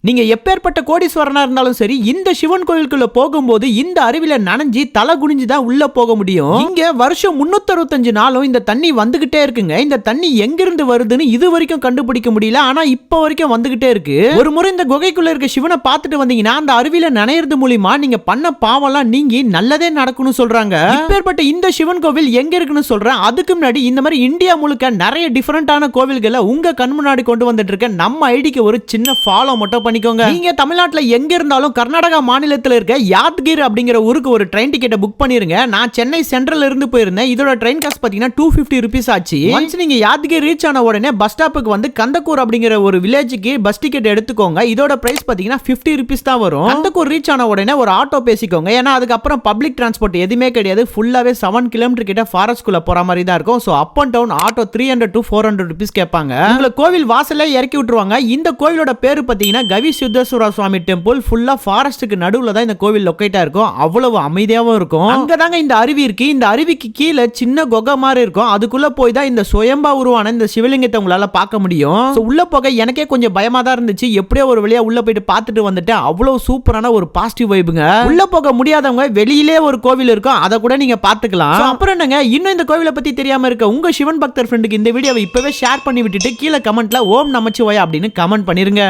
நீங்க எப்பேற்பட்ட கோடீஸ்வரனா இருந்தாலும் சரி, இந்த சிவன் கோயிலுக்குள்ள போகும்போது இந்த அருவில நனைஞ்சி தலை குனிஞ்சு தான் உள்ள போக முடியும். இங்க வருஷம் 365 நாளும் இந்த தண்ணி வந்துகிட்டே இருக்குங்க. இந்த தண்ணி எங்கிருந்து வருதுன்னு இது வரைக்கும் கண்டுபிடிக்க முடியல. ஆனா இப்ப வரைக்கும் வந்துகிட்டே இருக்கு. ஒரு முறை இந்த குகைக்குள்ள இருக்க சிவனை பார்த்துட்டு வந்தீங்கன்னா அந்த அருவில நனையிறது மூலியமா நீங்க பண்ண பாவம்லாம் நீங்கி நல்லதே நடக்கும்னு சொல்றாங்க. இப்பேற்பட்ட இந்த சிவன் கோவில் எங்க இருக்குன்னு சொல்றேன். அதுக்கு முன்னாடி இந்த மாதிரி இந்தியா முழுக்க நிறைய டிஃபரெண்டான கோவில்களை உங்க கண் முன்னாடி கொண்டு வந்துட்டு இருக்க நம்ம ஐடிக்கு ஒரு சின்ன ஃபாலோ மட்டும் பண்ணிக்கோங்க. நீங்க தமிழ்நாட்டுல எங்க இருந்தாலும் கர்நாடகா மாநிலத்தில் இருக்க யாத்கிர் அப்படிங்கிற ஊருக்கு ஒரு ட்ரெயின் டிக்கெட்டை புக் பண்ணிருங்க. நான் சென்னை சென்ட்ரல் இருந்து போயிருந்தேன். இதோட ட்ரெயின் காஸ்ட் பாத்தீங்கன்னா 250 ரூபீஸ் ஆச்சு. ஒன்ஸ் நீங்க யாத்கிர் ரீச் ஆன உடனே பஸ் ஸ்டாப்புக்கு வந்து கந்தக்கூர் அப்படிங்கிற ஒரு வில்லேஜுக்கு பஸ் டிக்கெட் எடுத்துக்கோங்க. இதோட பிரைஸ் பாத்தீங்கன்னா 50 ரூபீஸ் தான் வரும். கந்தக்கூர் ரீச் ஆன உடனே ஒரு ஆட்டோ பேசிக்கோங்க. ஏன்னா அதுக்கப்புறம் பப்ளிக் டிரான்ஸ்போர்ட் எதுவுமே கிடையாது. ஃபுல்லாவே 7 கிலோமீட்டர் கிட்ட ஃபாரஸ்ட் குள்ள போற மாதிரி தான் இருக்கும். So up and down auto 300 to 400 rupees கேட்பாங்க. உங்களை கோவில் வாசல்ல இறக்கி விட்டுருவாங்க. இந்த கோவிலோட பேரு பாத்தீங்கன்னா கவி சித்தேஸ்வர சுவாமி டெம்பிள். ஃபுல்லா ஃபாரஸ்ட்டுக்கு நடுவுல தான் இந்த கோவில் லொகேட்டா இருக்கும். அவ்வளவு அமைதியாவும் இருக்கும். அங்கதாங்க இந்த அருவி இருக்கு. இந்த அருவிக்கு கீழே சின்ன குகை மாதிரி இருக்கும். அதுக்குள்ள போய் தான் இந்த சுயம்பா உருவான இந்த சிவலிங்கத்தை உங்களால பார்க்க முடியும். உள்ள போக எனக்கே கொஞ்சம் பயமா தான் இருந்துச்சு. எப்படியோ ஒரு வழியா உள்ள போயிட்டு பார்த்துட்டு வந்துட்டேன். அவ்வளவு சூப்பரான ஒரு பாசிட்டிவ் வைபுங்க. உள்ள போக முடியாதவங்க வெளியிலே ஒரு கோவில் இருக்கும். அதை கூட நீங்க பாத்துக்கலாம். அப்புறம் என்னங்க, இன்னும் இந்த கோவிலை பத்தி தெரியாம இருக்க உங்க சிவன் பக்தர் ஃப்ரெண்டுக்கு இந்த வீடியோவை இப்பவே ஷேர் பண்ணி விட்டுட்டு கீழே கமெண்ட்ல ஓம் நமச்சிவாயா அப்படின்னு கமெண்ட் பண்ணிருங்க.